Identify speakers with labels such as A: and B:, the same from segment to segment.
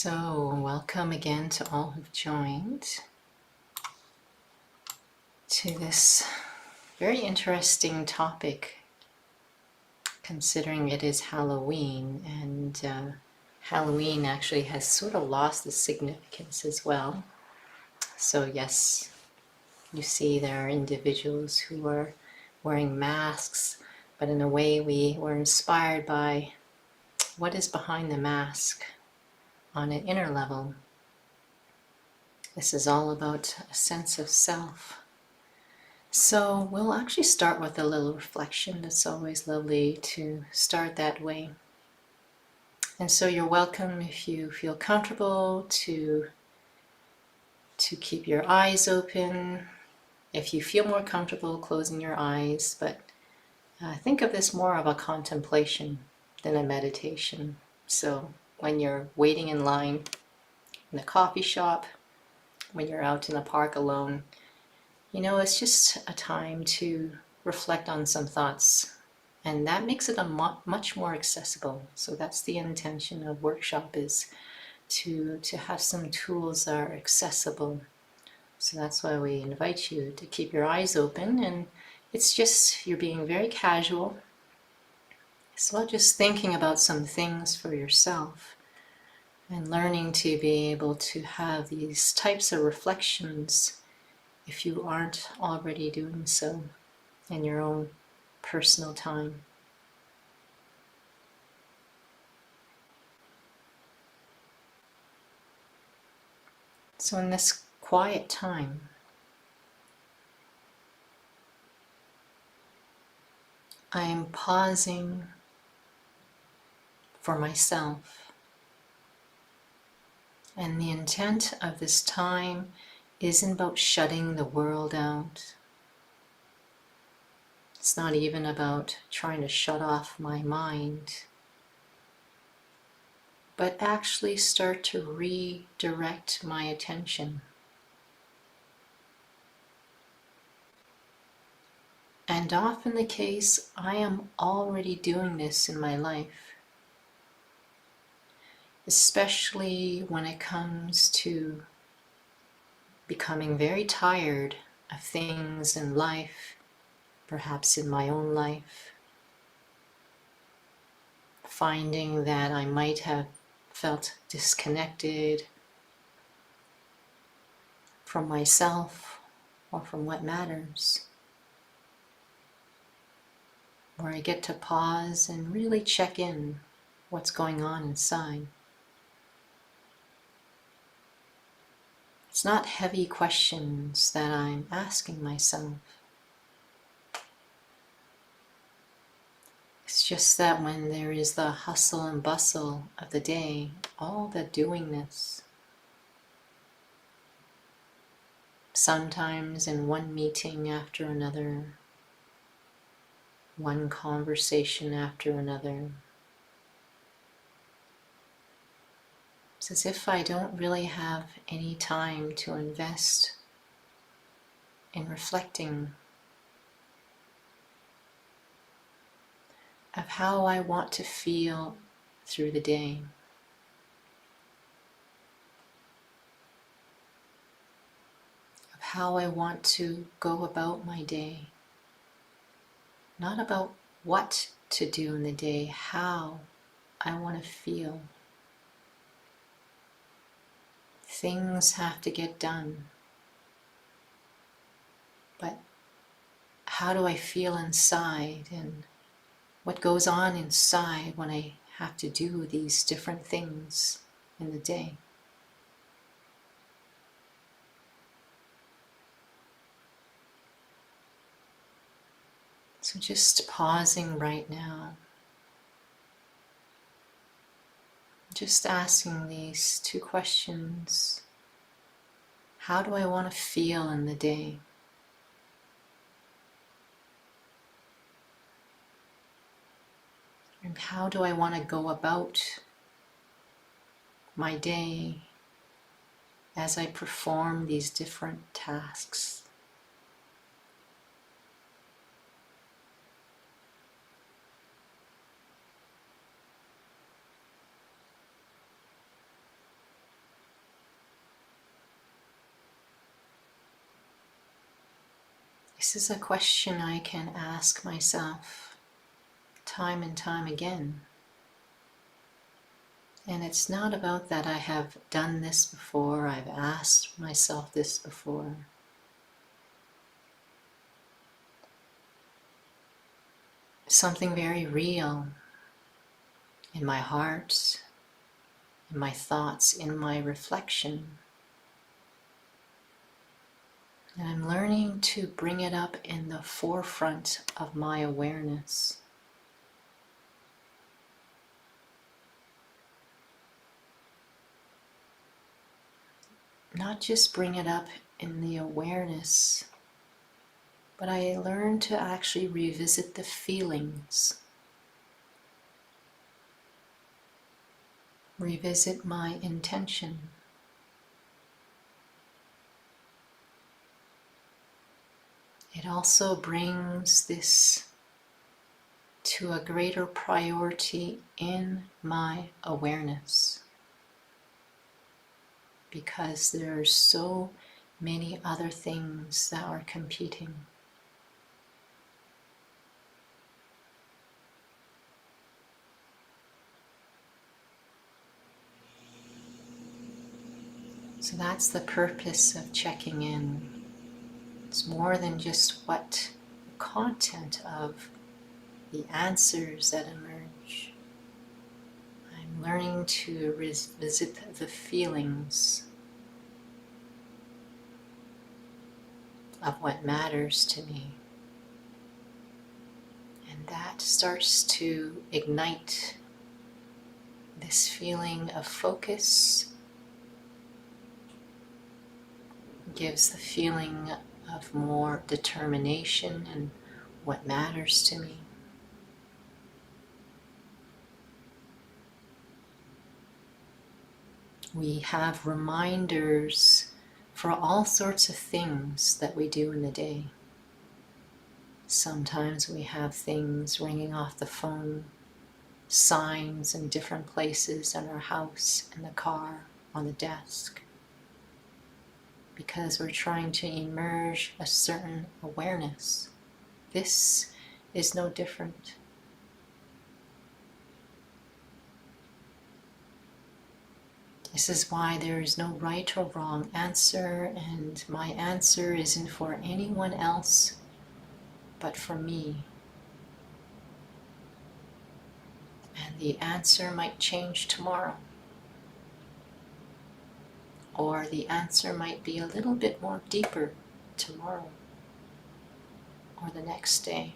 A: So, welcome again to all who've joined to this very interesting topic, considering it is Halloween, and Halloween actually has sort of lost its significance as well. So, yes, you see there are individuals who are wearing masks, but in a way we were inspired by what is behind the mask on an inner level. This is all about a sense of self. So we'll actually start with a little reflection. It's always lovely to start that way. And so you're welcome, if you feel comfortable, to keep your eyes open. If you feel more comfortable closing your eyes, but think of this more of a contemplation than a meditation. So when you're waiting in line in a coffee shop, when you're out in the park alone, it's just a time to reflect on some thoughts, and that makes it much more accessible. So that's the intention of workshop, is to have some tools that are accessible. So that's why we invite you to keep your eyes open, and it's just, you're being very casual. It's about just thinking about some things for yourself and learning to be able to have these types of reflections if you aren't already doing so in your own personal time. So in this quiet time, I am pausing for myself. And the intent of this time isn't about shutting the world out. It's not even about trying to shut off my mind, but actually start to redirect my attention. And often the case, I am already doing this in my life, especially when it comes to becoming very tired of things in life, perhaps in my own life, finding that I might have felt disconnected from myself or from what matters, where I get to pause and really check in what's going on inside. It's not heavy questions that I'm asking myself. It's just that when there is the hustle and bustle of the day, all the doingness, sometimes in one meeting after another, one conversation after another, it's as if I don't really have any time to invest in reflecting of how I want to feel through the day. Of how I want to go about my day. Not about what to do in the day, how I want to feel. Things have to get done. But how do I feel inside, and what goes on inside when I have to do these different things in the day? So just pausing right now, just asking these two questions. How do I want to feel in the day? And how do I want to go about my day as I perform these different tasks? This is a question I can ask myself time and time again. And it's not about that I have done this before, I've asked myself this before. Something very real in my heart, in my thoughts, in my reflection. And I'm learning to bring it up in the forefront of my awareness. Not just bring it up in the awareness, but I learn to actually revisit the feelings. Revisit my intention. It also brings this to a greater priority in my awareness, because there are so many other things that are competing. So that's the purpose of checking in. It's more than just what the content of the answers that emerge. I'm learning to revisit the feelings of what matters to me. And that starts to ignite this feeling of focus, gives the feeling of more determination in what matters to me. We have reminders for all sorts of things that we do in the day. Sometimes we have things ringing off the phone, signs in different places in our house, in the car, on the desk, because we're trying to emerge a certain awareness. This is no different. This is why there is no right or wrong answer, and my answer isn't for anyone else but for me. And the answer might change tomorrow. Or the answer might be a little bit more deeper tomorrow or the next day.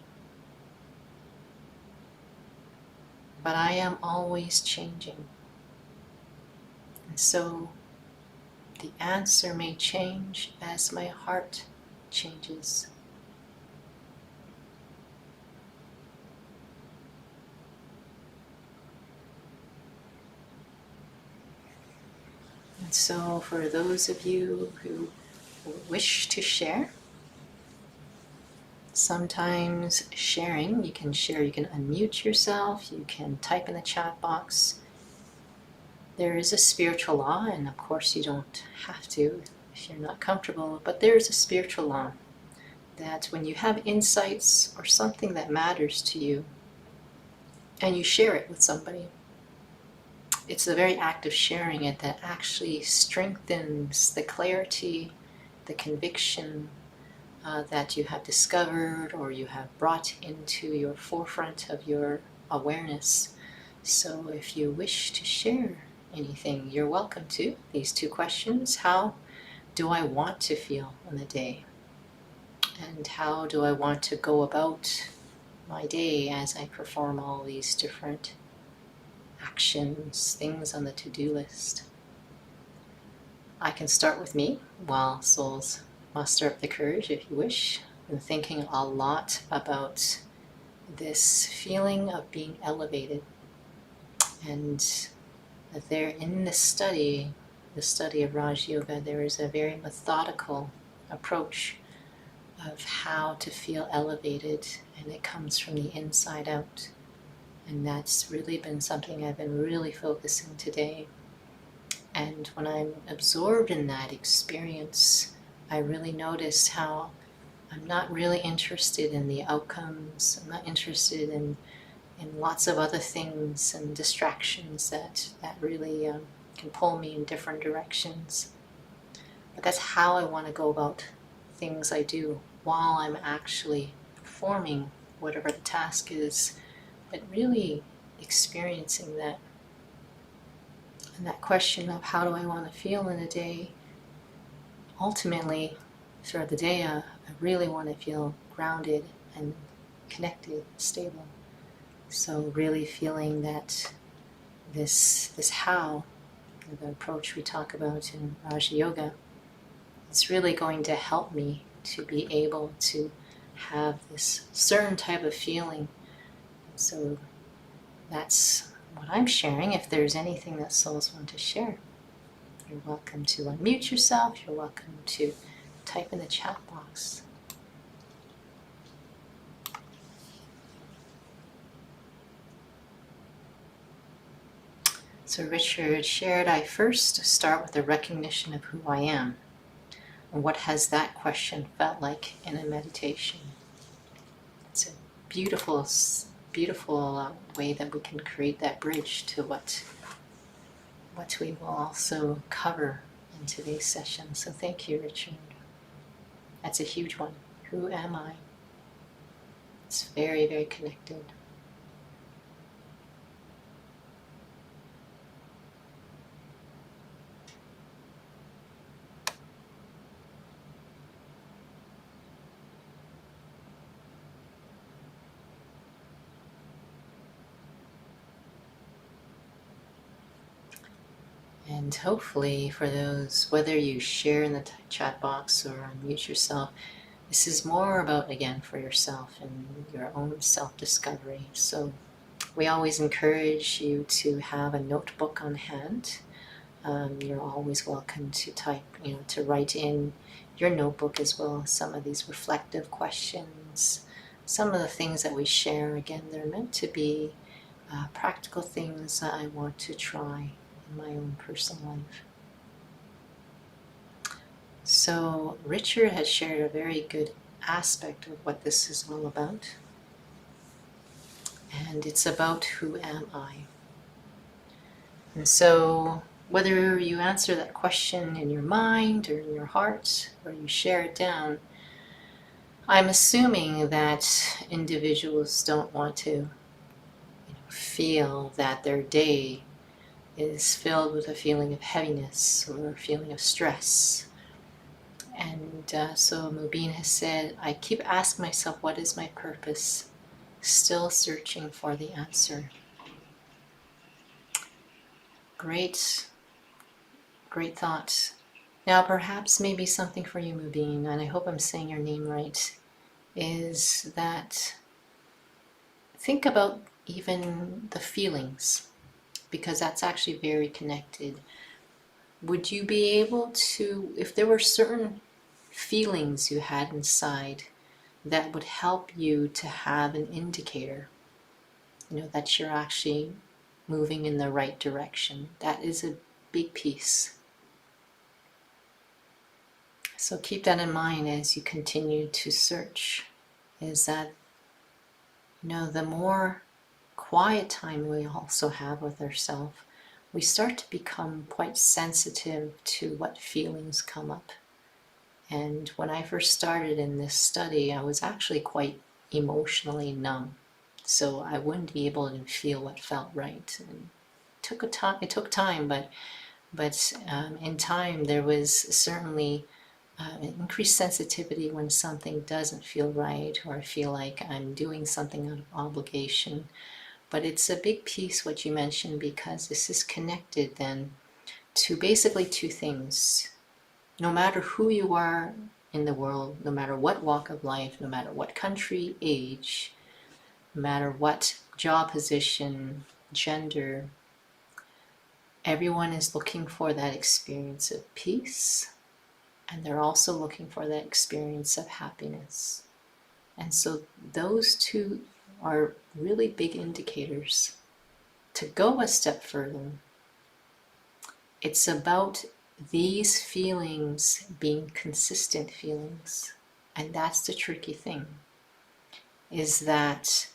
A: But I am always changing. And so the answer may change as my heart changes. And so for those of you who wish to share, sometimes sharing, you can unmute yourself, you can type in the chat box. There is a spiritual law, and of course you don't have to if you're not comfortable, but there is a spiritual law that when you have insights or something that matters to you, and you share it with somebody, it's the very act of sharing it that actually strengthens the clarity, the conviction that you have discovered or you have brought into your forefront of your awareness. So if you wish to share anything, you're welcome to. These two questions: how do I want to feel in the day? And how do I want to go about my day as I perform all these different actions, things on the to-do list? I can start with me while souls muster up the courage, if you wish. I'm thinking a lot about this feeling of being elevated, and that there in the study of Raj Yoga, there is a very methodical approach of how to feel elevated, and it comes from the inside out. And that's really been something I've been really focusing today. And when I'm absorbed in that experience, I really notice how I'm not really interested in the outcomes. I'm not interested in lots of other things and distractions that really can pull me in different directions. But that's how I want to go about things I do while I'm actually performing whatever the task is, but really experiencing that. And that question of how do I want to feel in a day, ultimately, throughout the day, I really want to feel grounded and connected, stable. So really feeling that this how, the approach we talk about in Raja Yoga, it's really going to help me to be able to have this certain type of feeling. So that's what I'm sharing. If there's anything that souls want to share, you're welcome to unmute yourself. You're welcome to type in the chat box. So Richard shared, I first start with a recognition of who I am. And what has that question felt like in a meditation? It's a beautiful, beautiful way that we can create that bridge to what we will also cover in today's session. So thank you, Richard. That's a huge one. Who am I? It's very, very connected. And hopefully for those, whether you share in the chat box or unmute yourself, this is more about, again, for yourself and your own self-discovery. So we always encourage you to have a notebook on hand. You're always welcome to type, to write in your notebook as well some of these reflective questions. Some of the things that we share, again, they're meant to be practical things that I want to try in my own personal life. So Richard has shared a very good aspect of what this is all about. And it's about who am I? And so whether you answer that question in your mind or in your heart, or you share it down, I'm assuming that individuals don't want to feel that their day is filled with a feeling of heaviness or a feeling of stress. And so Mubin has said, I keep asking myself, what is my purpose? Still searching for the answer. Great, great thoughts. Now perhaps maybe something for you, Mubin, and I hope I'm saying your name right, is that think about even the feelings, because that's actually very connected. Would you be able to, if there were certain feelings you had inside that would help you to have an indicator, that you're actually moving in the right direction? That is a big piece. So keep that in mind as you continue to search, is that, the more quiet time we also have with ourselves, we start to become quite sensitive to what feelings come up. And when I first started in this study, I was actually quite emotionally numb. So I wouldn't be able to feel what felt right. And it took time, but in time there was certainly an increased sensitivity when something doesn't feel right, or I feel like I'm doing something out of obligation. But it's a big piece what you mentioned, because this is connected then to basically two things. No matter who you are in the world, no matter what walk of life, no matter what country, age, no matter what job position, gender, everyone is looking for that experience of peace, and they're also looking for that experience of happiness. And so those two are really big indicators. To go a step further, it's about these feelings being consistent feelings, And that's the tricky thing, is that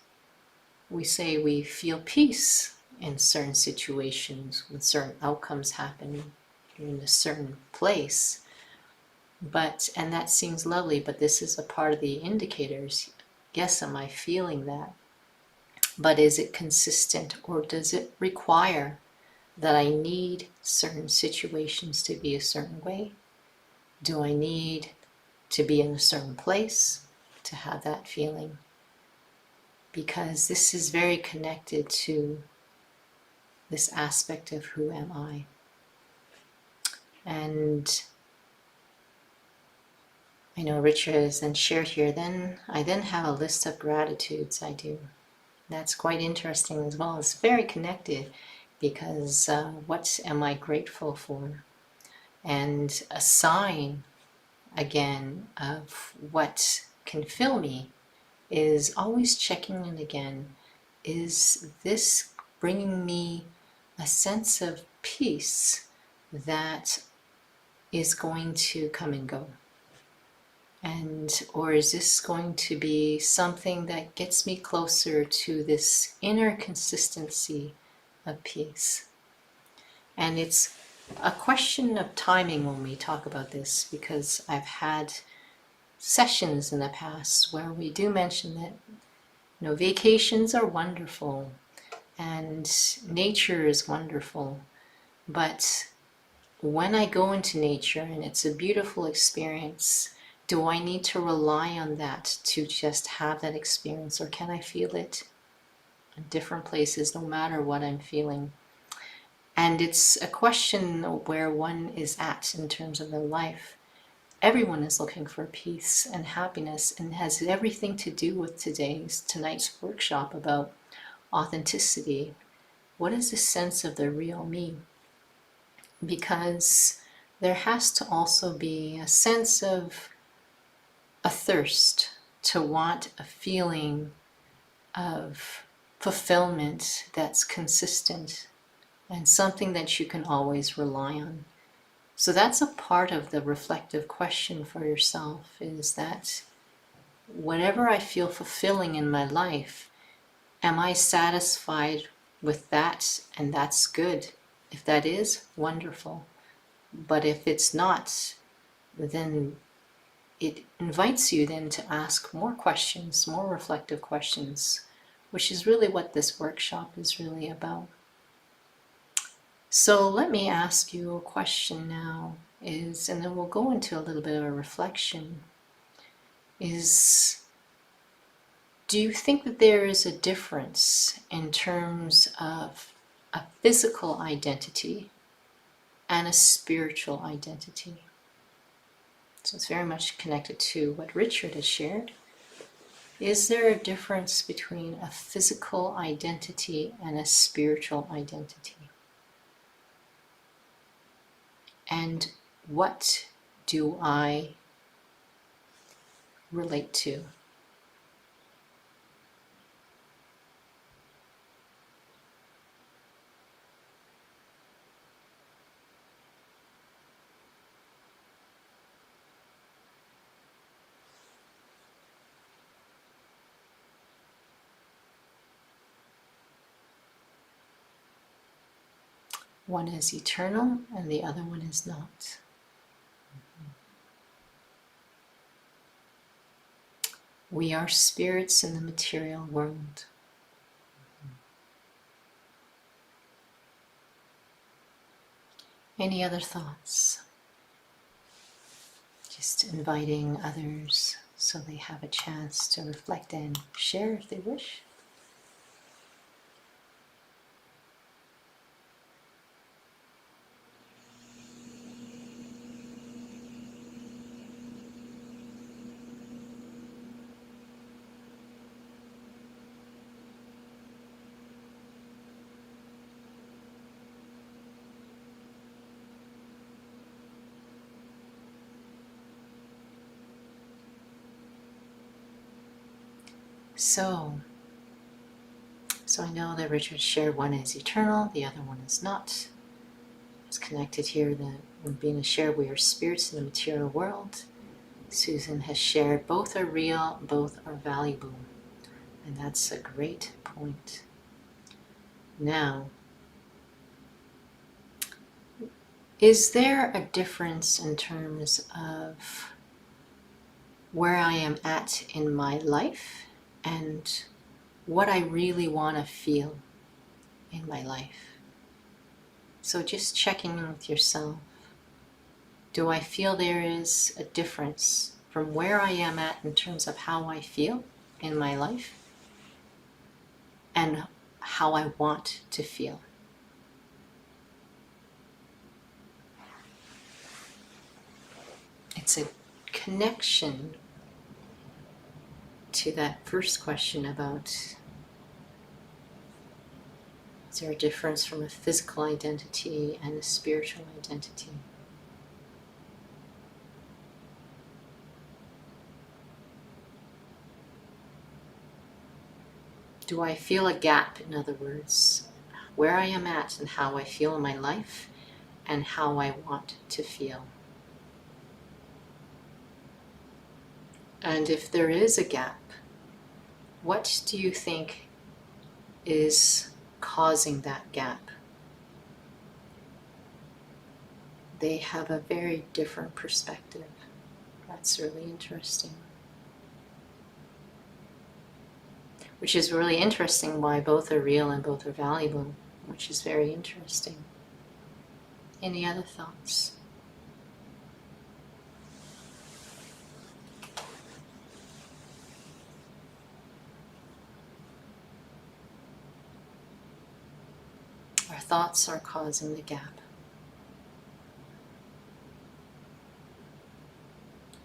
A: we say we feel peace in certain situations when certain outcomes happen in a certain place. But, and that seems lovely, but this is a part of the indicators. Yes, am I feeling that? But is it consistent, or does it require that I need certain situations to be a certain way? Do I need to be in a certain place to have that feeling? Because this is very connected to this aspect of who am I. And I know Richard has then shared here, then I then have a list of gratitudes I do. That's quite interesting as well. It's very connected, because what am I grateful for? And a sign, again, of what can fill me is always checking in again. Is this bringing me a sense of peace that is going to come and go? And, or is this going to be something that gets me closer to this inner consistency of peace? And it's a question of timing when we talk about this, because I've had sessions in the past where we do mention that, you know, vacations are wonderful and nature is wonderful, but when I go into nature and it's a beautiful experience, do I need to rely on that to just have that experience, or can I feel it in different places no matter what I'm feeling? And it's a question of where one is at in terms of their life. Everyone is looking for peace and happiness, and has everything to do with tonight's workshop about authenticity. What is the sense of the real me? Because there has to also be a sense of a thirst to want a feeling of fulfillment that's consistent and something that you can always rely on. So that's a part of the reflective question for yourself, is that whatever I feel fulfilling in my life, am I satisfied with that? And that's good. If that is, wonderful. But if it's not, then it invites you then to ask more questions, more reflective questions, which is really what this workshop is really about. So let me ask you a question now, and then we'll go into a little bit of a reflection, do you think that there is a difference in terms of a physical identity and a spiritual identity? So it's very much connected to what Richard has shared. Is there a difference between a physical identity and a spiritual identity? And what do I relate to? One is eternal and the other one is not. We are spirits in the material world. Any other thoughts? Just inviting others so they have a chance to reflect and share if they wish. So I know that Richard shared one is eternal, the other one is not. It's connected here that when being shared, we are spirits in the material world. Susan has shared, both are real, both are valuable. And that's a great point. Now, is there a difference in terms of where I am at in my life and what I really want to feel in my life? So just checking in with yourself. Do I feel there is a difference from where I am at in terms of how I feel in my life and how I want to feel? It's a connection to that first question about, is there a difference from a physical identity and a spiritual identity? Do I feel a gap, in other words, where I am at and how I feel in my life and how I want to feel? And if there is a gap, what do you think is causing that gap? They have a very different perspective. That's really interesting. Which is really interesting why both are real and both are valuable, which is very interesting. Any other thoughts? Our thoughts are causing the gap.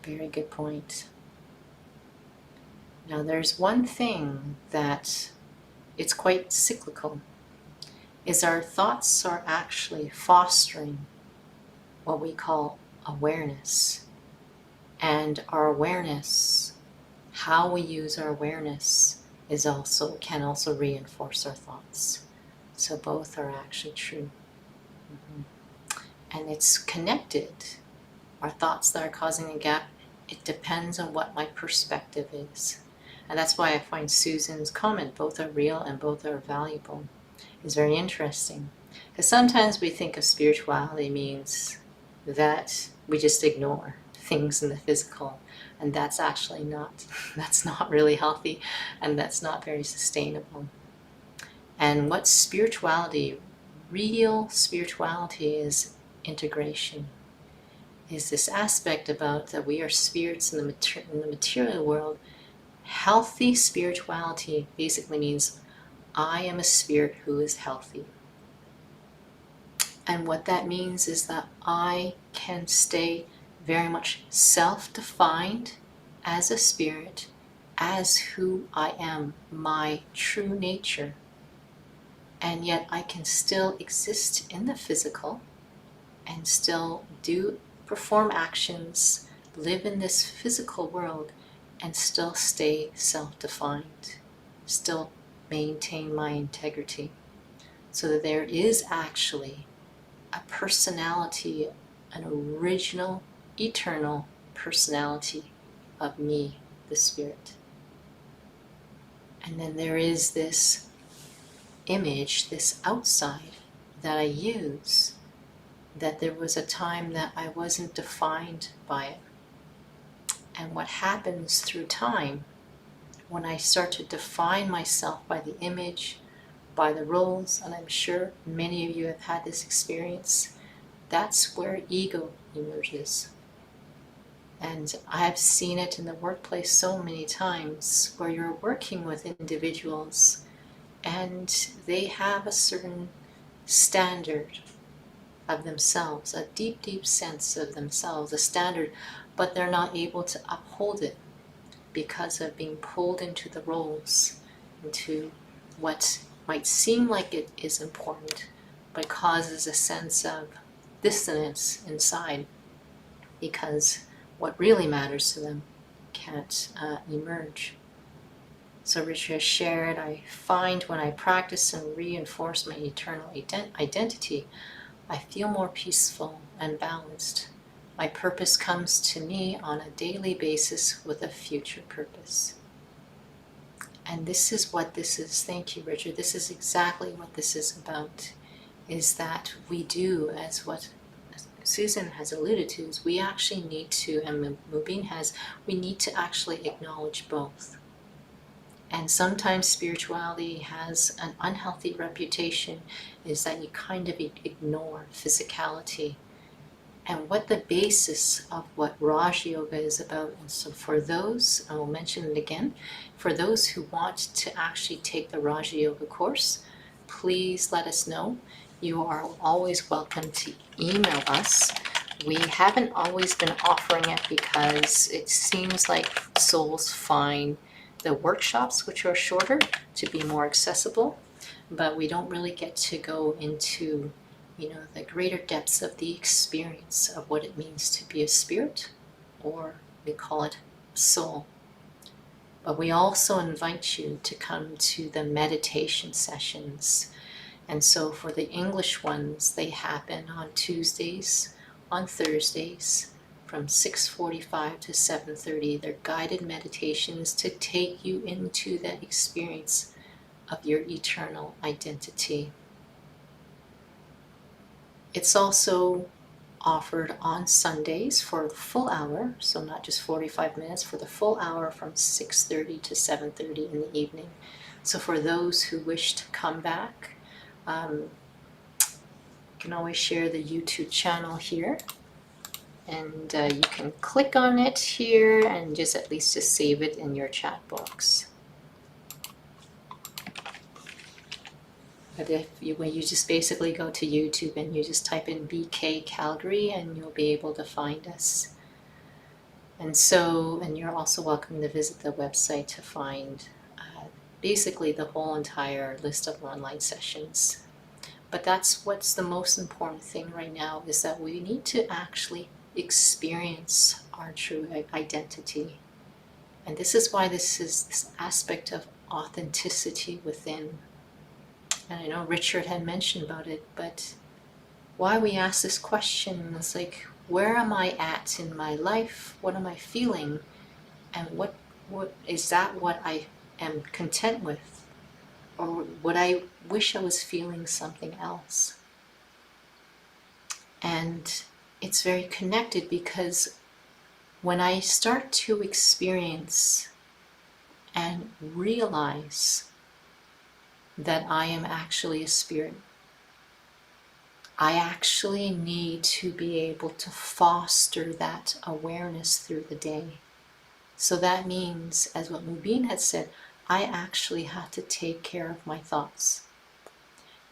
A: Very good point. Now there's one thing that it's quite cyclical, is our thoughts are actually fostering what we call awareness. And our awareness, how we use our awareness, can also reinforce our thoughts. So both are actually true. And it's connected. Our thoughts that are causing a gap, it depends on what my perspective is. And that's why I find Susan's comment, both are real and both are valuable, is very interesting. Because sometimes we think of spirituality means that we just ignore things in the physical, and that's actually that's not really healthy, and that's not very sustainable. And what spirituality, real spirituality, is integration. Is this aspect about that we are spirits in the material world. Healthy spirituality basically means I am a spirit who is healthy. And what that means is that I can stay very much self-defined as a spirit, as who I am, my true nature. And yet I can still exist in the physical and still perform actions, live in this physical world, and still stay self-defined, still maintain my integrity. So that there is actually a personality, an original, eternal personality of me, the spirit. And then there is this image, this outside that I use, that there was a time that I wasn't defined by it. And what happens through time, when I start to define myself by the image, by the roles, and I'm sure many of you have had this experience, that's where ego emerges. And I've seen it in the workplace so many times, where you're working with individuals and they have a certain standard of themselves, a deep, deep sense of themselves, a standard, but they're not able to uphold it because of being pulled into the roles, into what might seem like it is important, but causes a sense of dissonance inside because what really matters to them can't emerge. So Richard has shared, I find when I practice and reinforce my eternal identity, I feel more peaceful and balanced. My purpose comes to me on a daily basis with a future purpose. And this is what this is. Thank you, Richard. This is exactly what this is about, is that we do, as what Susan has alluded to, is we actually need to, and Mubin has, we need to actually acknowledge both. And sometimes spirituality has an unhealthy reputation, is that you kind of ignore physicality and what the basis of what Raj Yoga is about. And so for those, I will mention it again, for those who want to actually take the Raj Yoga course, please let us know. You are always welcome to email us. We haven't always been offering it because it seems like souls find the workshops, which are shorter, to be more accessible, but we don't really get to go into, the greater depths of the experience of what it means to be a spirit, or we call it soul. But we also invite you to come to the meditation sessions. And so for the English ones, they happen on Tuesdays, on Thursdays, from 6:45 to 7:30. They're guided meditations to take you into that experience of your eternal identity. It's also offered on Sundays for the full hour, so not just 45 minutes, for the full hour from 6:30 to 7:30 in the evening. So for those who wish to come back, you can always share the YouTube channel here. And you can click on it here and just at least just save it in your chat box. But when you just basically go to YouTube and you just type in BK Calgary, and you'll be able to find us. And you're also welcome to visit the website to find basically the whole entire list of online sessions. But that's what's the most important thing right now, is that we need to actually experience our true identity. And this is why this is this aspect of authenticity within. And I know Richard had mentioned about it, but why we ask this question is like, where am I at in my life? What am I feeling? And what is that what I am content with? Or would I wish I was feeling something else? And it's very connected, because when I start to experience and realize that I am actually a spirit, I actually need to be able to foster that awareness through the day. So that means, as what Mubin had said, I actually have to take care of my thoughts.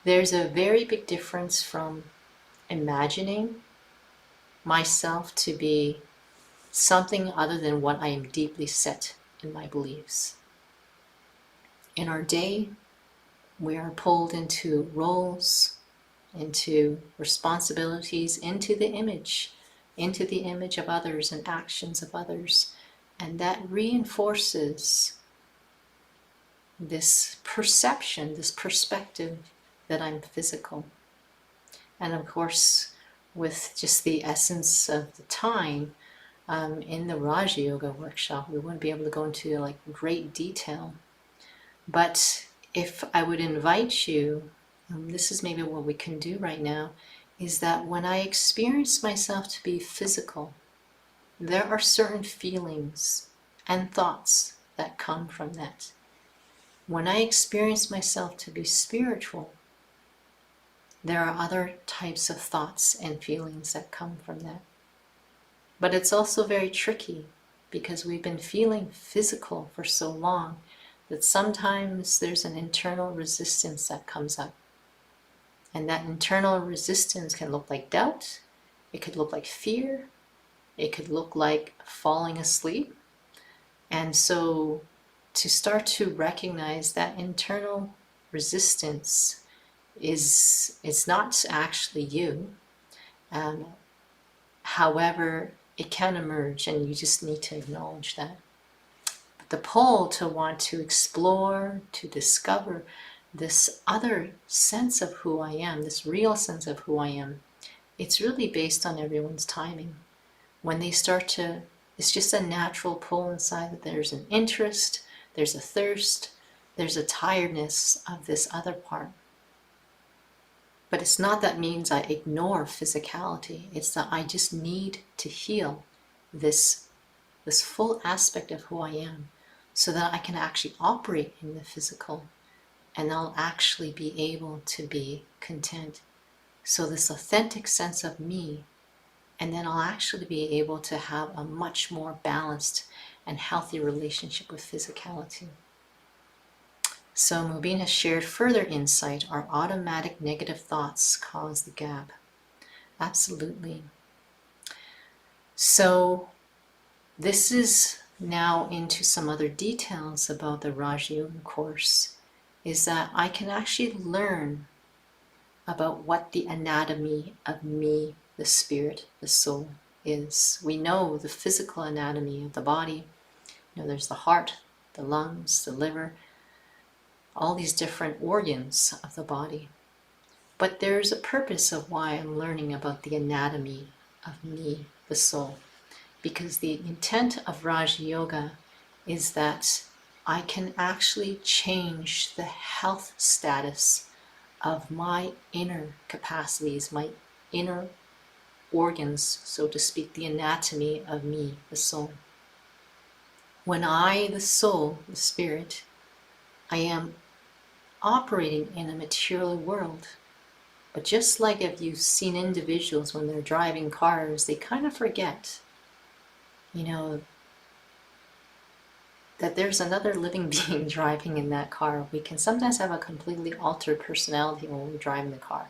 A: There's a very big difference from imagining myself to be something other than what I am deeply set in my beliefs. In our day, we are pulled into roles, into responsibilities, into the image of others and actions of others. And that reinforces this perception, this perspective that I'm physical. And of course, with just the essence of the time, in the Raja Yoga workshop, we wouldn't be able to go into like great detail. But if I would invite you, this is maybe what we can do right now, is that when I experience myself to be physical, there are certain feelings and thoughts that come from that. When I experience myself to be spiritual, there are other types of thoughts and feelings that come from that. But it's also very tricky, because we've been feeling physical for so long that sometimes there's an internal resistance that comes up. And that internal resistance can look like doubt, it could look like fear, it could look like falling asleep. And so to start to recognize that internal resistance it's not actually you. However, it can emerge, and you just need to acknowledge that. But the pull to want to explore, to discover this other sense of who I am, this real sense of who I am, it's really based on everyone's timing. when they start to, it's just a natural pull inside that there's an interest, there's a thirst, there's a tiredness of this other part. But it's not that means I ignore physicality. It's that I just need to heal this full aspect of who I am so that I can actually operate in the physical and I'll actually be able to be content. So this authentic sense of me, and then I'll actually be able to have a much more balanced and healthy relationship with physicality. So Mubin has shared further insight. Our automatic negative thoughts cause the gap. Absolutely. So this is now into some other details about the Raja Yoga course, is that I can actually learn about what the anatomy of me, the spirit, the soul is. We know the physical anatomy of the body. You know, there's the heart, the lungs, the liver, all these different organs of the body. But there's a purpose of why I'm learning about the anatomy of me, the soul. Because the intent of Raja Yoga is that I can actually change the health status of my inner capacities, my inner organs, so to speak, the anatomy of me, the soul. When I, the soul, the spirit, I am operating in a material world. But just like if you've seen individuals when they're driving cars, they kind of forget, you know, that there's another living being driving in that car. We can sometimes have a completely altered personality when we're driving the car.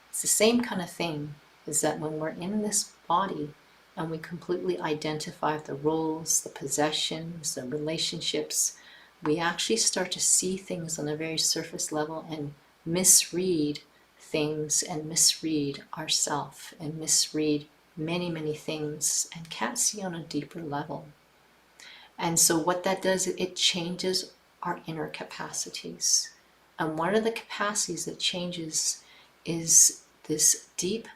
A: It's the same kind of thing, is that when we're in this body and we completely identify the roles, the possessions, the relationships, we actually start to see things on a very surface level and misread things and misread ourself and misread many, many things and can't see on a deeper level. And so what that does, it changes our inner capacities. And one of the capacities that changes is this deep,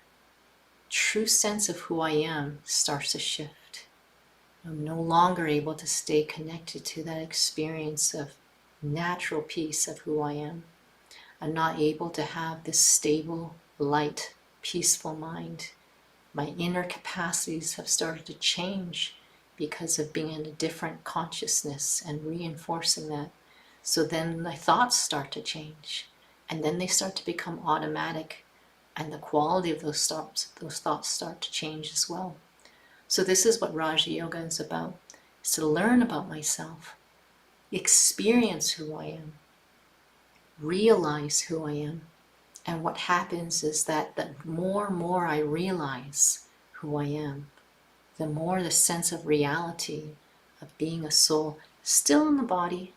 A: true sense of who I am starts to shift. I'm no longer able to stay connected to that experience of natural peace of who I am. I'm not able to have this stable, light, peaceful mind. My inner capacities have started to change because of being in a different consciousness and reinforcing that. So then my thoughts start to change, and then they start to become automatic, and the quality of those thoughts start to change as well. So this is what Raja Yoga is about, is to learn about myself, experience who I am, realize who I am. And what happens is that the more and more I realize who I am, the more the sense of reality of being a soul, still in the body,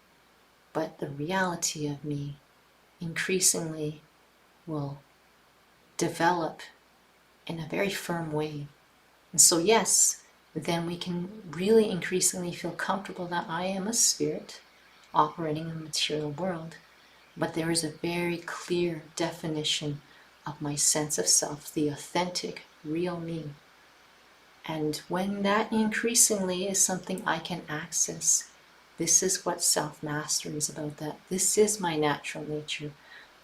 A: but the reality of me increasingly will develop in a very firm way. And so yes, then we can really increasingly feel comfortable that I am a spirit operating in the material world. But there is a very clear definition of my sense of self, the authentic, real me. And when that increasingly is something I can access, this is what self-mastery is about, that this is my natural nature.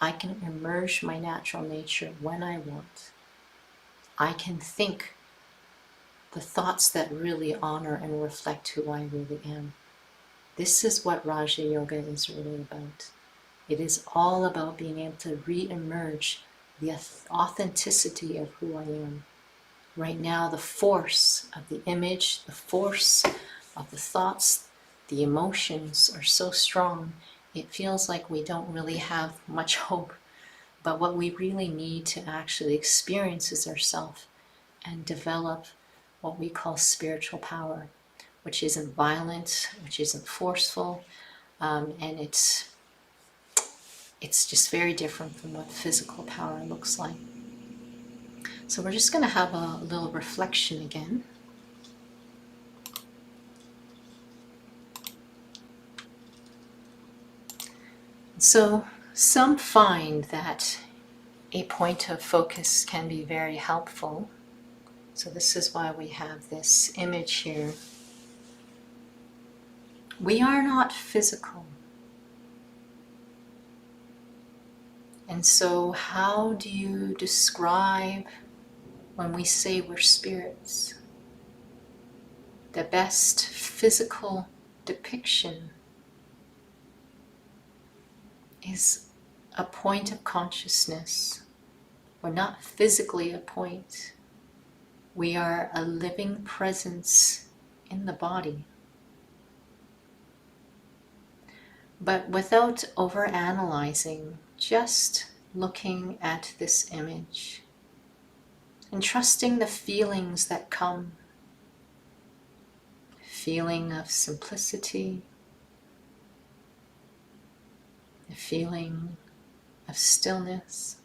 A: I can emerge my natural nature when I want. I can think the thoughts that really honor and reflect who I really am. This is what Raja Yoga is really about. It is all about being able to re-emerge the authenticity of who I am. Right now, the force of the image, the force of the thoughts, the emotions are so strong, it feels like we don't really have much hope. But what we really need to actually experience is ourself and develop what we call spiritual power, which isn't violent, which isn't forceful, and it's just very different from what physical power looks like. So we're just going to have a little reflection again. So some find that a point of focus can be very helpful. So this is why we have this image here. We are not physical. And so how do you describe when we say we're spirits? The best physical depiction is a point of consciousness. We're not physically a point. We are a living presence in the body. But without overanalyzing, just looking at this image and trusting the feelings that come. Feeling of simplicity, the feeling of stillness,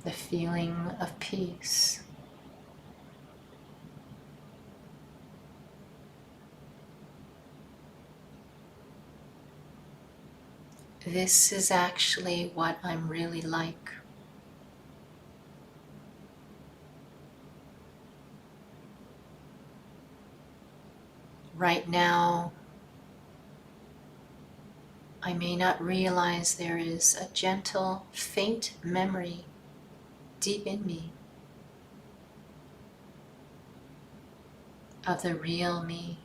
A: the feeling of peace. This is actually what I'm really like. Right now, I may not realize there is a gentle, faint memory deep in me of the real me.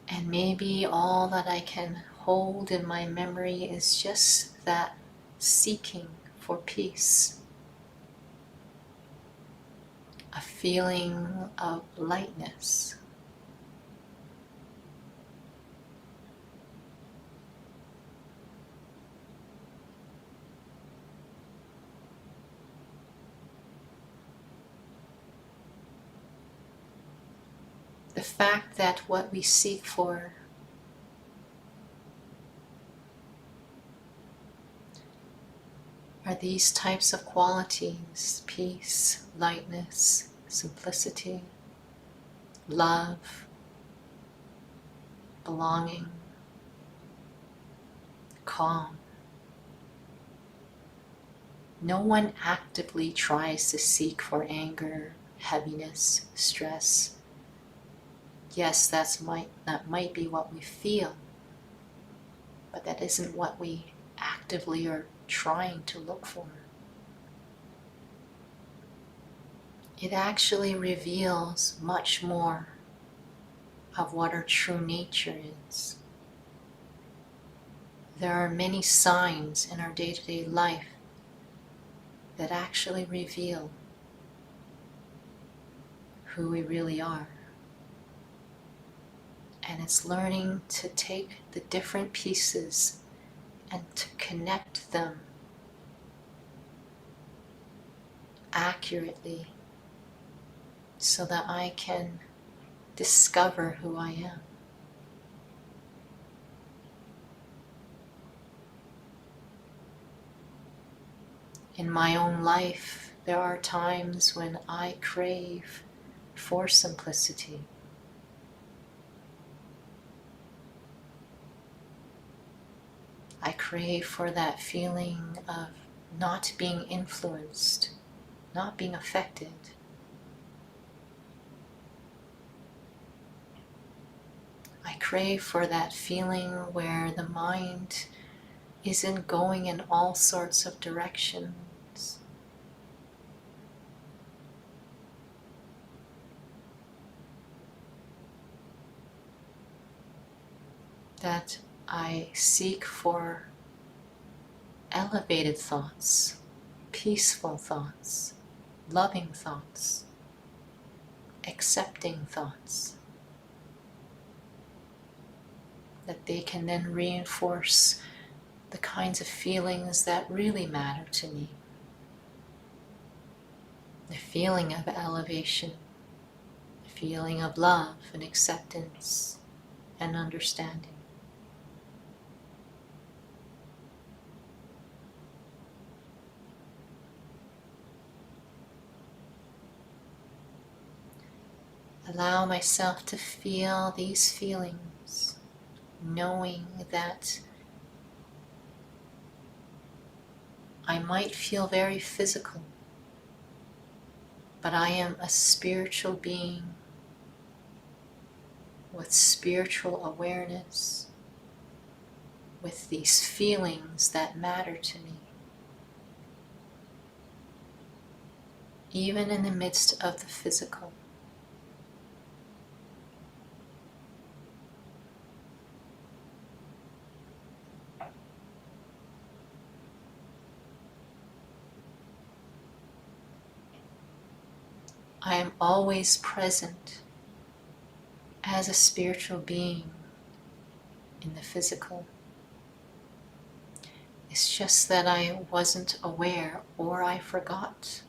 A: And maybe all that I can hold in my memory is just that seeking for peace, a feeling of lightness. The fact that what we seek for are these types of qualities: peace, lightness, simplicity, love, belonging, calm. No one actively tries to seek for anger, heaviness, stress. Yes, that might be what we feel, but that isn't what we actively are trying to look for. It actually reveals much more of what our true nature is. There are many signs in our day-to-day life that actually reveal who we really are. And it's learning to take the different pieces and to connect them accurately so that I can discover who I am. In my own life, there are times when I crave for simplicity. I crave for that feeling of not being influenced, not being affected. I crave for that feeling where the mind isn't going in all sorts of directions. That I seek for elevated thoughts, peaceful thoughts, loving thoughts, accepting thoughts, that they can then reinforce the kinds of feelings that really matter to me. The feeling of elevation, the feeling of love and acceptance and understanding. Allow myself to feel these feelings knowing that I might feel very physical, but I am a spiritual being with spiritual awareness, with these feelings that matter to me, even in the midst of the physical. I am always present as a spiritual being in the physical. It's just that I wasn't aware or I forgot.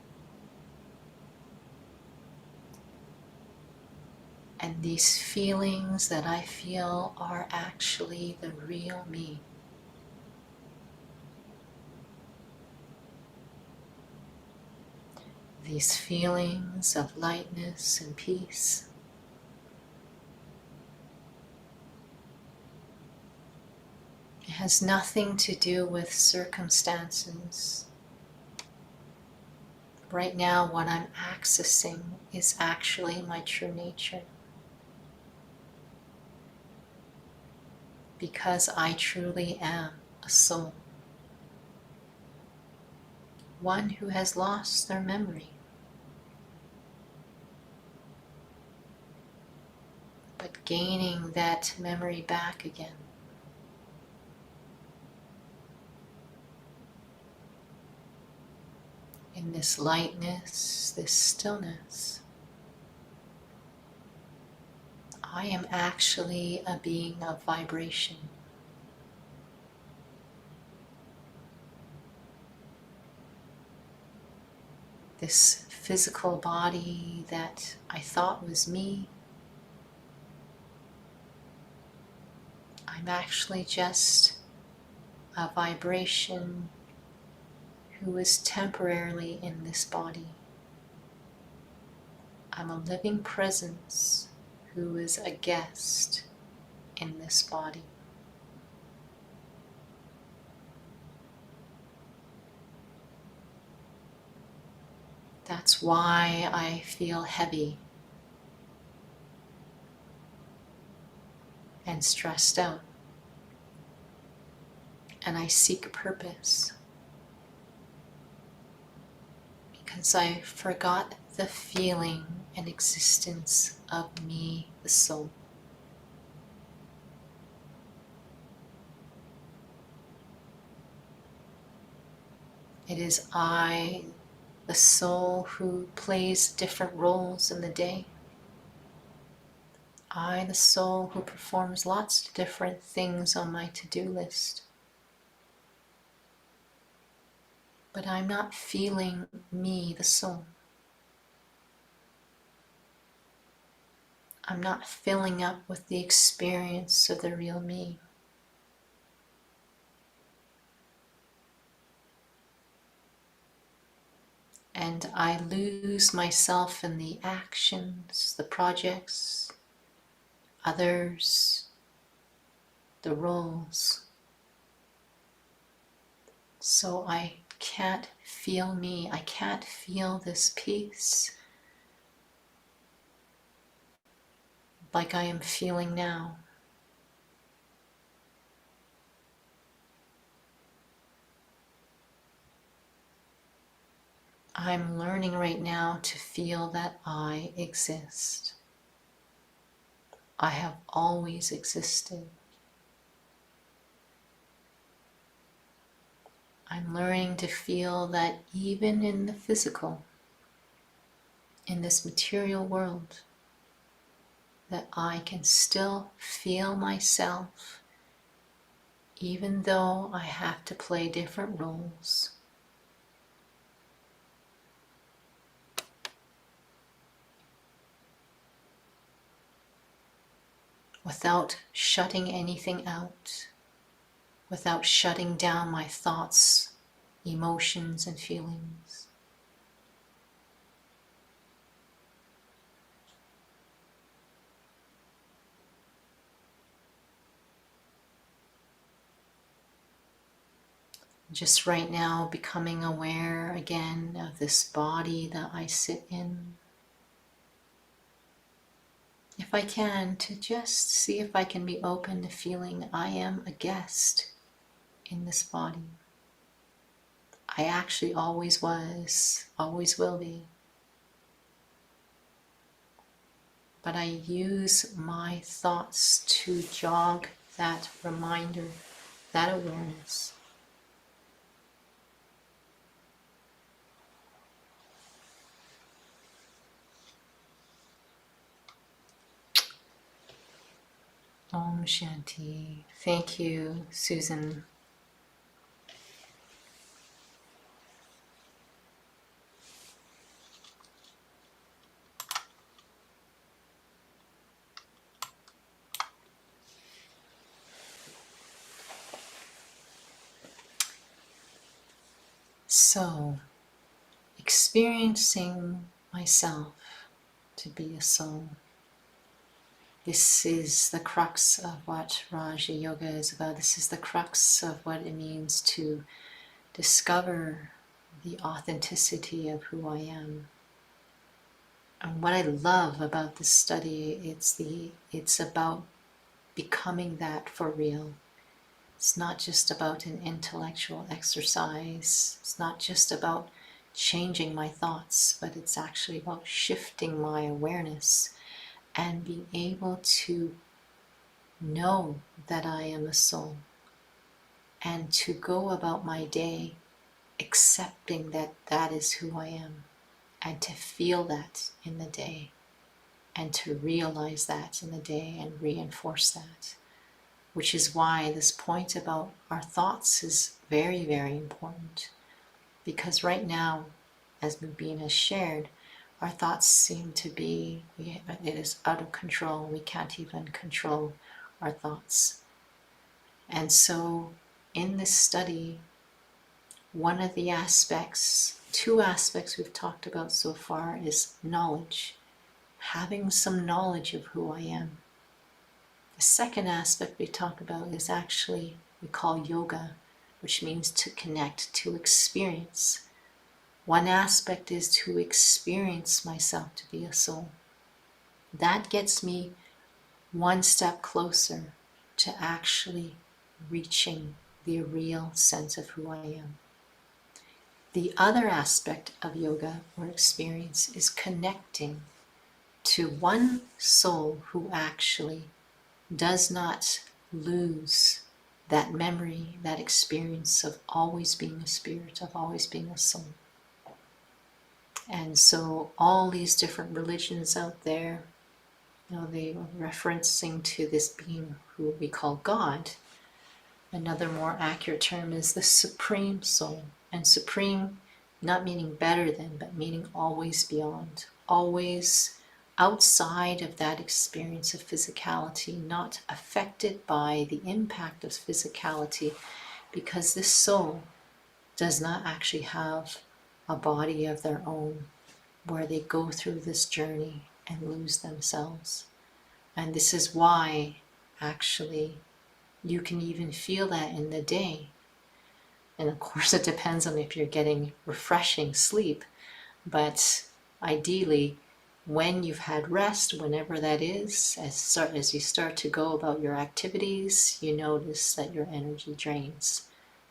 A: And these feelings that I feel are actually the real me. These feelings of lightness and peace. It has nothing to do with circumstances. Right now, what I'm accessing is actually my true nature. Because I truly am a soul. One who has lost their memory, but gaining that memory back again. In this lightness, this stillness, I am actually a being of vibration. This physical body that I thought was me, I'm actually just a vibration who is temporarily in this body. I'm a living presence who is a guest in this body. That's why I feel heavy and stressed out. And I seek purpose. Because I forgot the feeling and existence of me, the soul. It is I, the soul, who plays different roles in the day. I, the soul, who performs lots of different things on my to-do list. But I'm not feeling me, the soul. I'm not filling up with the experience of the real me. And I lose myself in the actions, the projects, others, the roles. So I can't feel me. I can't feel this peace like I am feeling now. I'm learning right now to feel that I exist. I have always existed. I'm learning to feel that even in the physical, in this material world, that I can still feel myself even though I have to play different roles. Without shutting anything out, without shutting down my thoughts, emotions, and feelings. Just right now, becoming aware again of this body that I sit in. If I can, to just see if I can be open to feeling I am a guest in this body. I actually always was, always will be. But I use my thoughts to jog that reminder, that awareness. Om Shanti. Thank you, Susan. So, experiencing myself to be a soul. This is the crux of what Raja Yoga is about. This is the crux of what it means to discover the authenticity of who I am. And what I love about this study, it's about becoming that for real. It's not just about an intellectual exercise. It's not just about changing my thoughts, but it's actually about shifting my awareness and being able to know that I am a soul and to go about my day accepting that that is who I am, and to feel that in the day, and to realize that in the day and reinforce that. Which is why this point about our thoughts is very, very important. Because right now, as Mubin has shared, our thoughts seem to be, it is out of control. We can't even control our thoughts. And so in this study, one of the aspects, two aspects we've talked about so far is knowledge, having some knowledge of who I am. The second aspect we talk about is actually, we call yoga, which means to connect, to experience. One aspect is to experience myself to be a soul. That gets me one step closer to actually reaching the real sense of who I am. The other aspect of yoga or experience is connecting to one soul who actually does not lose that memory, that experience of always being a spirit, of always being a soul. And so all these different religions out there, they are referencing to this being who we call God. Another more accurate term is the supreme soul. And supreme, not meaning better than, but meaning always beyond, always outside of that experience of physicality, not affected by the impact of physicality, because this soul does not actually have a body of their own where they go through this journey and lose themselves. And this is why actually you can even feel that in the day. And of course it depends on if you're getting refreshing sleep, but ideally when you've had rest, whenever that is, as you start to go about your activities, you notice that your energy drains.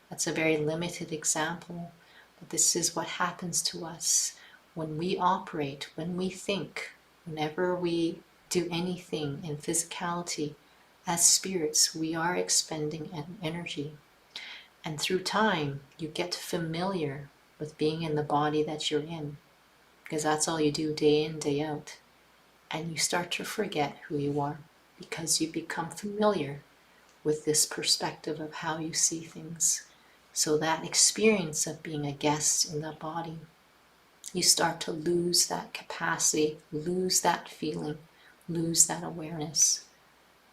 A: That's a very limited example, but this is what happens to us when we operate, when we think, whenever we do anything in physicality. As spirits, we are expending energy. And through time, you get familiar with being in the body that you're in, because that's all you do day in, day out. And you start to forget who you are, because you become familiar with this perspective of how you see things. So that experience of being a guest in that body, you start to lose that capacity, lose that feeling, lose that awareness.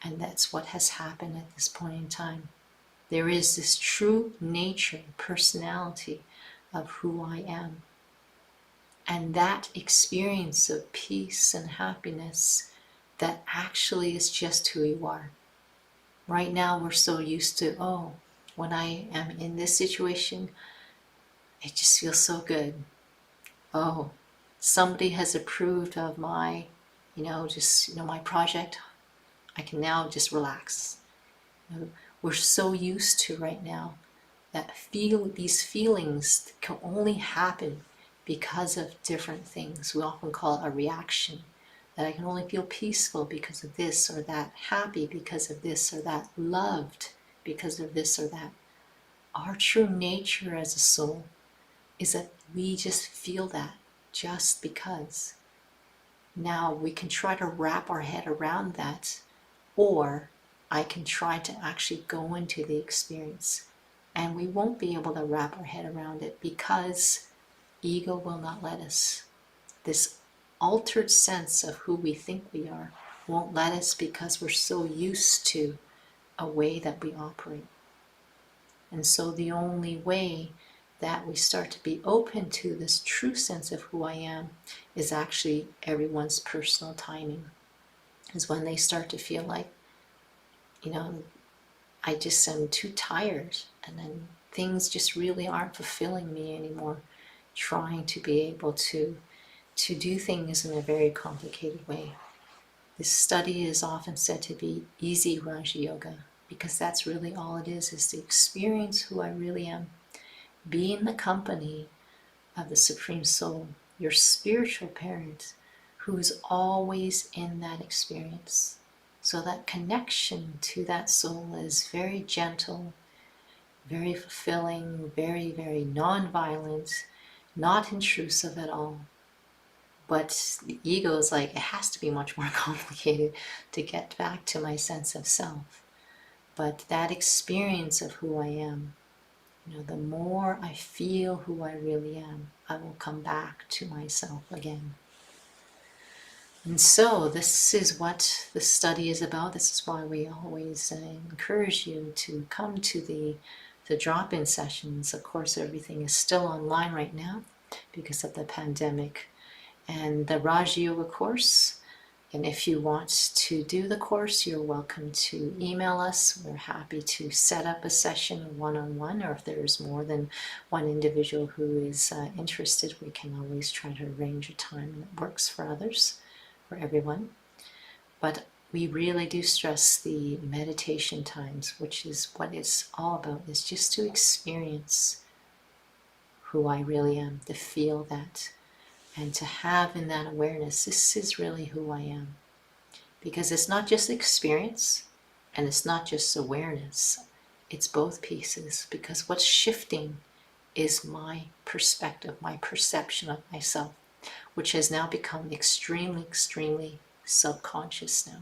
A: And that's what has happened at this point in time. There is this true nature, personality of who I am. And that experience of peace and happiness that actually is just who you are. Right now we're so used to, oh, When I am in this situation, it just feels so good. Oh, somebody has approved of my, my project. I can now just relax. We're so used to right now that these feelings can only happen because of different things. We often call it a reaction. That I can only feel peaceful because of this or that, happy because of this or that, loved because of this or that. Our true nature as a soul is that we just feel that just because. Now we can try to wrap our head around that, or I can try to actually go into the experience, and we won't be able to wrap our head around it because ego will not let us. This altered sense of who we think we are won't let us because we're so used to a way that we operate. And so the only way that we start to be open to this true sense of who I am is actually everyone's personal timing. Is when they start to feel like, I just am too tired, and then things just really aren't fulfilling me anymore, trying to be able to do things in a very complicated way. This study is often said to be easy Raja Yoga, because that's really all it is to experience who I really am. Be in the company of the Supreme Soul, your spiritual parent, who is always in that experience. So that connection to that soul is very gentle, very fulfilling, very, very non-violent, not intrusive at all. But the ego is like, it has to be much more complicated to get back to my sense of self. But that experience of who I am, the more I feel who I really am, I will come back to myself again. And so this is what the study is about. This is why we always encourage you to come to the drop-in sessions. Of course, everything is still online right now because of the pandemic. And the Raja Yoga course, and if you want to do the course, you're welcome to email us. We're happy to set up a session one-on-one, or if there's more than one individual who is interested, we can always try to arrange a time that works for others, for everyone. But we really do stress the meditation times, which is what it's all about, is just to experience who I really am, to feel that, and to have in that awareness, this is really who I am. Because it's not just experience, and it's not just awareness, it's both pieces. Because what's shifting is my perspective, my perception of myself, which has now become extremely, extremely subconscious now.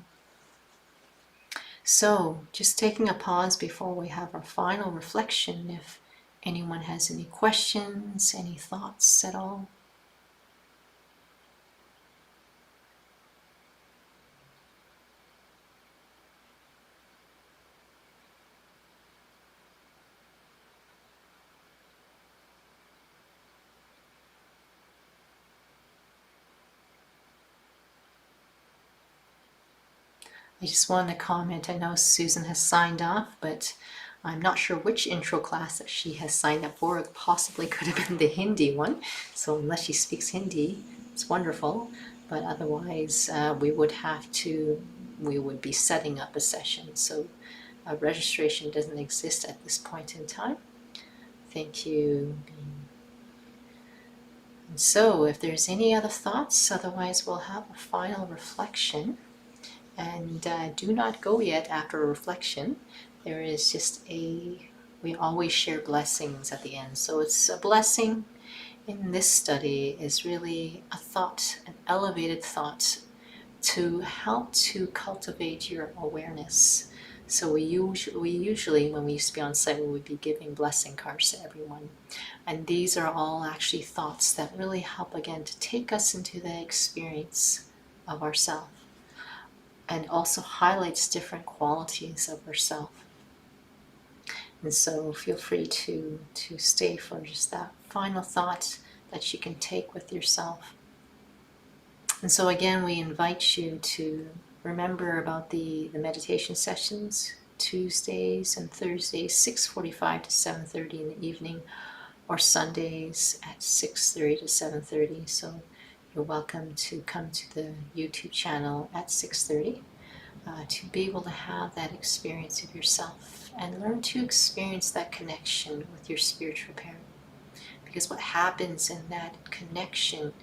A: So just taking a pause before we have our final reflection, if anyone has any questions, any thoughts at all. I just wanted to comment, I know Susan has signed off, but I'm not sure which intro class that she has signed up for. It possibly could have been the Hindi one, so unless she speaks Hindi, it's wonderful, but otherwise we would be setting up a session, so registration doesn't exist at this point in time. Thank you. And so if there's any other thoughts, otherwise we'll have a final reflection. And do not go yet after a reflection. There is just we always share blessings at the end. So it's a blessing in this study is really a thought, an elevated thought to help to cultivate your awareness. So we usually, when we used to be on site, we would be giving blessing cards to everyone. And these are all actually thoughts that really help, again, to take us into the experience of ourself, and also highlights different qualities of ourself. And so feel free to stay for just that final thought that you can take with yourself. And so again, we invite you to remember about the meditation sessions, Tuesdays and Thursdays 6:45 to 7:30 in the evening, or Sundays at 6:30 to 7:30. So you're welcome to come to the YouTube channel at 6:30 to be able to have that experience of yourself and learn to experience that connection with your spiritual parent. Because what happens in that connection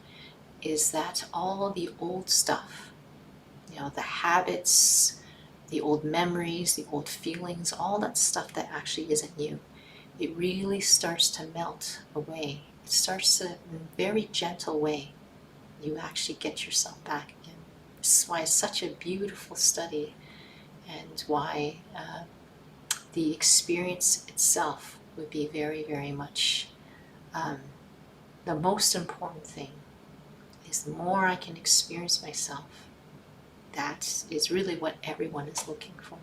A: is that all the old stuff, the habits, the old memories, the old feelings, all that stuff that actually isn't you, it really starts to melt away. It starts to, in a very gentle way, you actually get yourself back again. This is why it's such a beautiful study, and why the experience itself would be very, very much the most important thing. Is the more I can experience myself, that is really what everyone is looking for.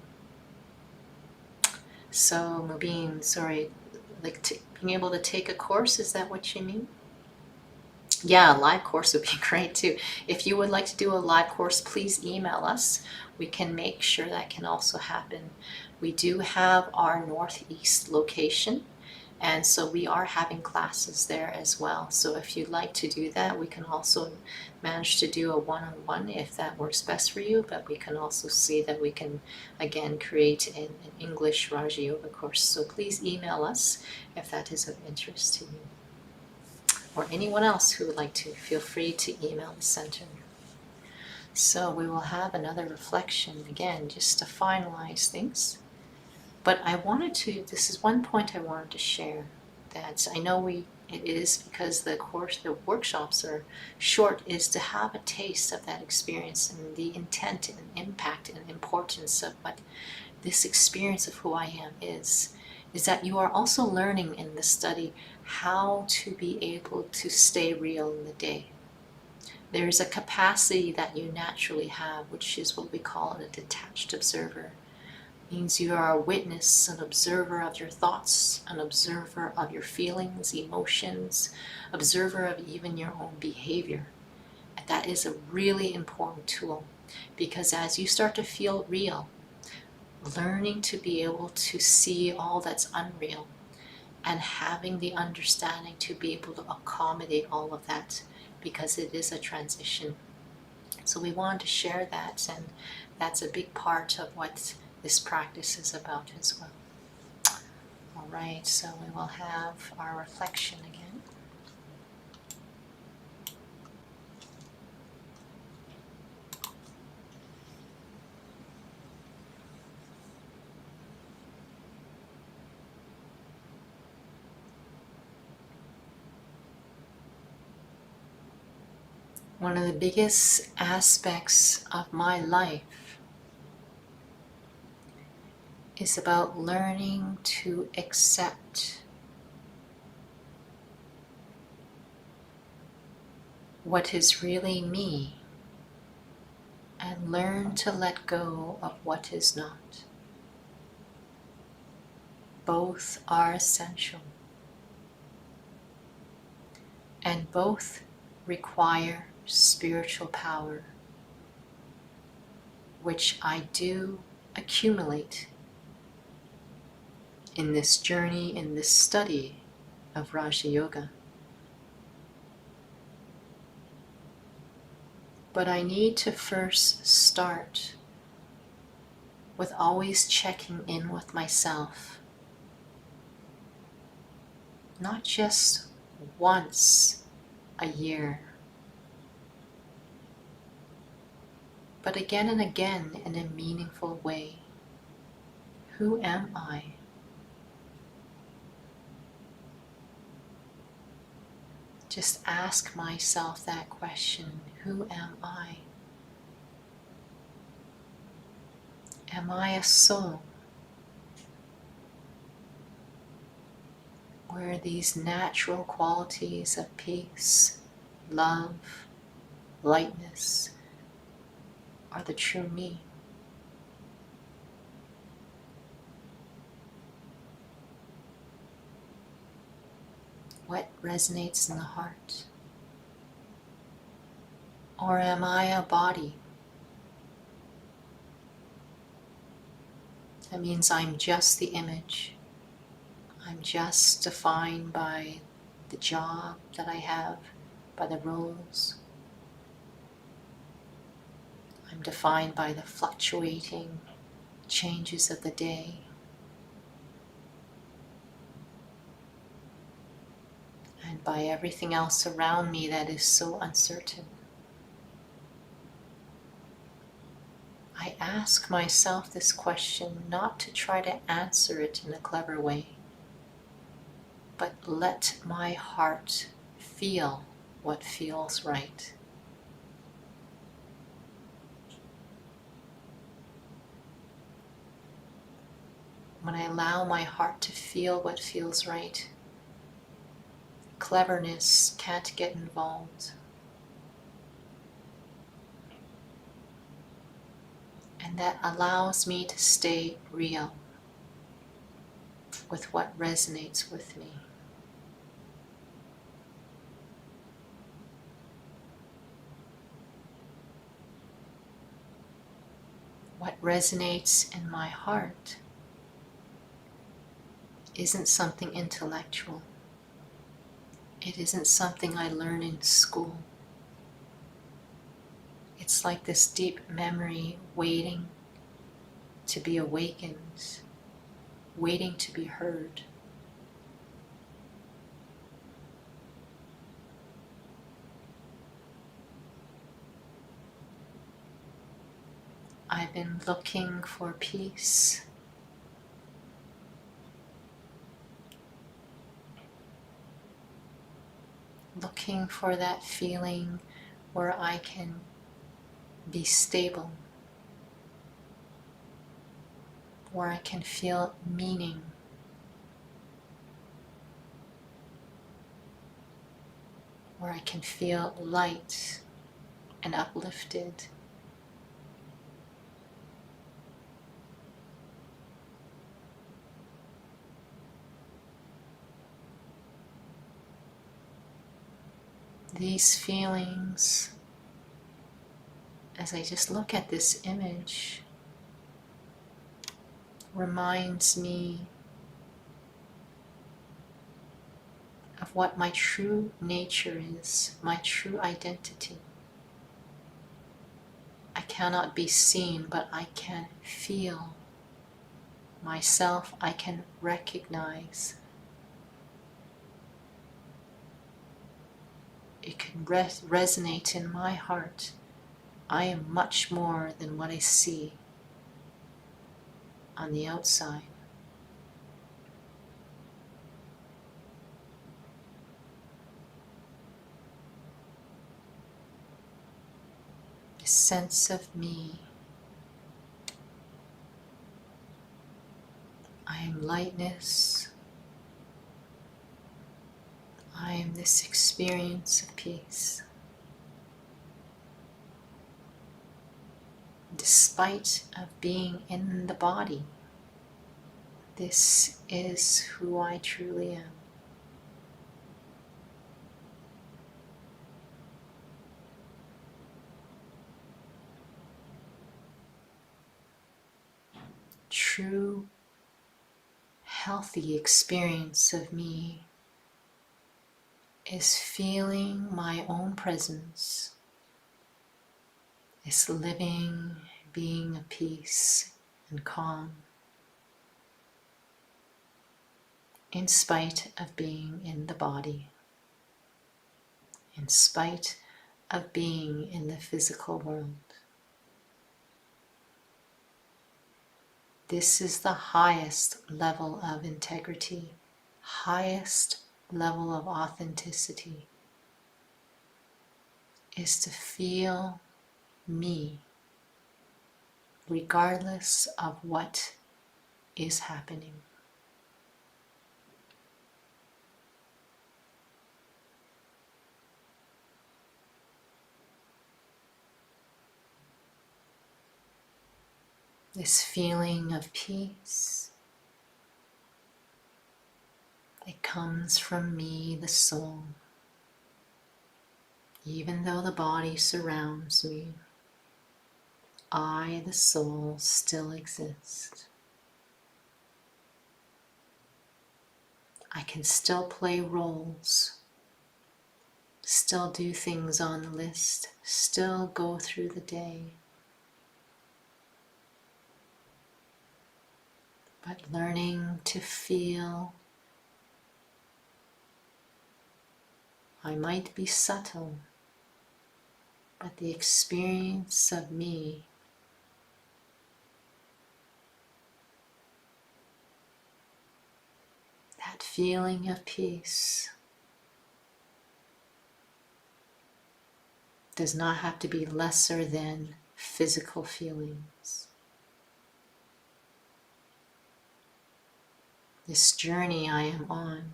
A: So, Mubin, sorry, like being able to take a course, is that what you mean? Yeah, a live course would be great too. If you would like to do a live course, please email us. We can make sure that can also happen. We do have our Northeast location, and so we are having classes there as well. So if you'd like to do that, we can also manage to do a one-on-one if that works best for you, but we can also see that we can, again, create an English Raja Yoga course. So please email us if that is of interest to you. Or anyone else who would like to, feel free to email the center. So we will have another reflection again, just to finalize things. But I wanted to, this is one point I wanted to share, that I know it is because the workshops are short, is to have a taste of that experience and the intent and impact and importance of what this experience of who I am is that you are also learning in the study how to be able to stay real in the day. There's a capacity that you naturally have, which is what we call a detached observer. It means you are a witness, an observer of your thoughts, an observer of your feelings, emotions, observer of even your own behavior. And that is a really important tool, because as you start to feel real, learning to be able to see all that's unreal and having the understanding to be able to accommodate all of that, because it is a transition. So we wanted to share that, and that's a big part of what this practice is about as well. All right, so we will have our reflection again. One of the biggest aspects of my life is about learning to accept what is really me and learn to let go of what is not. Both are essential, and both require spiritual power, which I do accumulate in this journey, in this study of Raja Yoga. But I need to first start with always checking in with myself, not just once a year, but again and again in a meaningful way. Who am I? Just ask myself that question. Who am I? Am I a soul where these natural qualities of peace, love, lightness are the true me? What resonates in the heart? Or am I a body That means I'm just the image. I'm just defined by the job that I have, by the roles. I'm defined by the fluctuating changes of the day. And by everything else around me that is so uncertain. I ask myself this question not to try to answer it in a clever way, but let my heart feel what feels right. When I allow my heart to feel what feels right, cleverness can't get involved. And that allows me to stay real with what resonates with me. What resonates in my heart isn't something intellectual. It isn't something I learn in school. It's like this deep memory waiting to be awakened, waiting to be heard. I've been looking for peace. Looking for that feeling where I can be stable, where I can feel meaning, where I can feel light and uplifted. These feelings, as I just look at this image, reminds me of what my true nature is, my true identity. I cannot be seen, but I can feel myself. I can recognize. It can resonate in my heart. I am much more than what I see on the outside. This sense of me. I am lightness. I am this experience of peace. Despite of being in the body, this is who I truly am. True, healthy experience of me is feeling my own presence, is living, being at peace and calm, in spite of being in the body, in spite of being in the physical world. This is the highest level of integrity, highest level of authenticity, is to feel me regardless of what is happening. This feeling of peace, it comes from me, the soul. Even though the body surrounds me, I, the soul, still exist. I can still play roles, still do things on the list, still go through the day. But learning to feel, I might be subtle, but the experience of me that feeling of peace does not have to be lesser than physical feelings. This journey I am on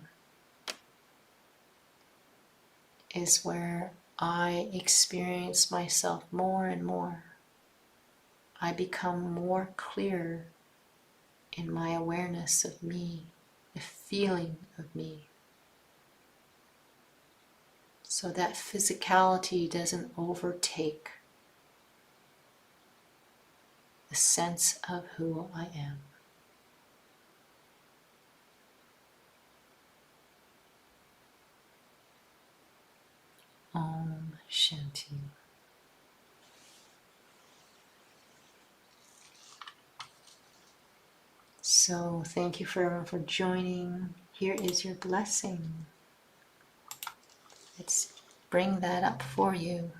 A: is where I experience myself more and more. I become more clear in my awareness of me, the feeling of me. So that physicality doesn't overtake the sense of who I am. Om Shanti. So thank you for everyone for joining. Here is your blessing. Let's bring that up for you.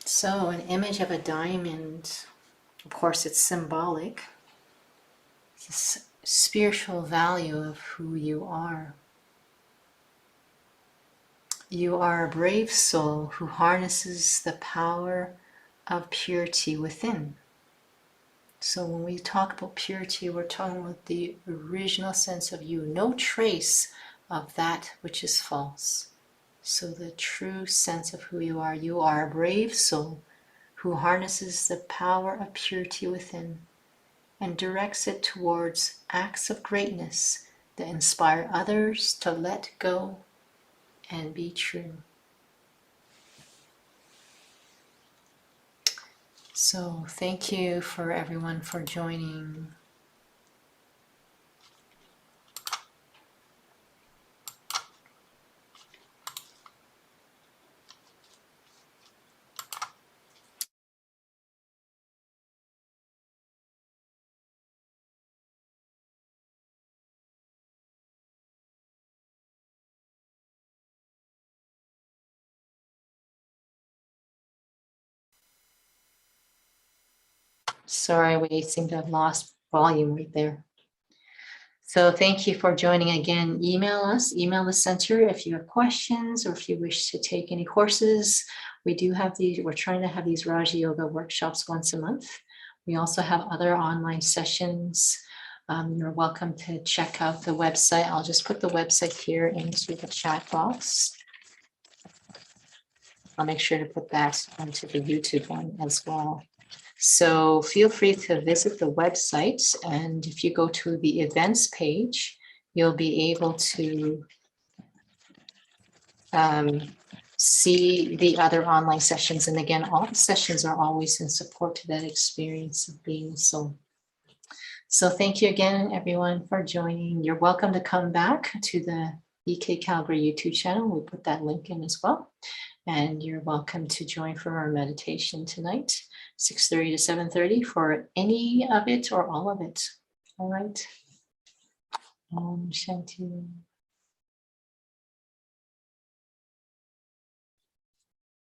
A: So an image of a diamond, of course it's symbolic. It's a spiritual value of who you are. You are a brave soul who harnesses the power of purity within. So when we talk about purity, we're talking about the original sense of you, no trace of that which is false. So the true sense of who you are a brave soul who harnesses the power of purity within and directs it towards acts of greatness that inspire others to let go and be true. So thank you for everyone for joining. Sorry, we seem to have lost volume right there. So thank you for joining again. Email the center if you have questions or if you wish to take any courses. We do have we're trying to have these Raja Yoga workshops once a month. We also have other online sessions. You're welcome to check out the website. I'll just put the website here into the chat box. I'll make sure to put that onto the YouTube one as well. So feel free to visit the website, and if you go to the events page, you'll be able to see the other online sessions. And again, all the sessions are always in support to that experience of being a soul. So thank you again, everyone, for joining. You're welcome to come back to the EK Calgary YouTube channel. We put that link in as well. And you're welcome to join for our meditation tonight, 6:30 to 7:30 for any of it or all of it. All right. Om Shanti.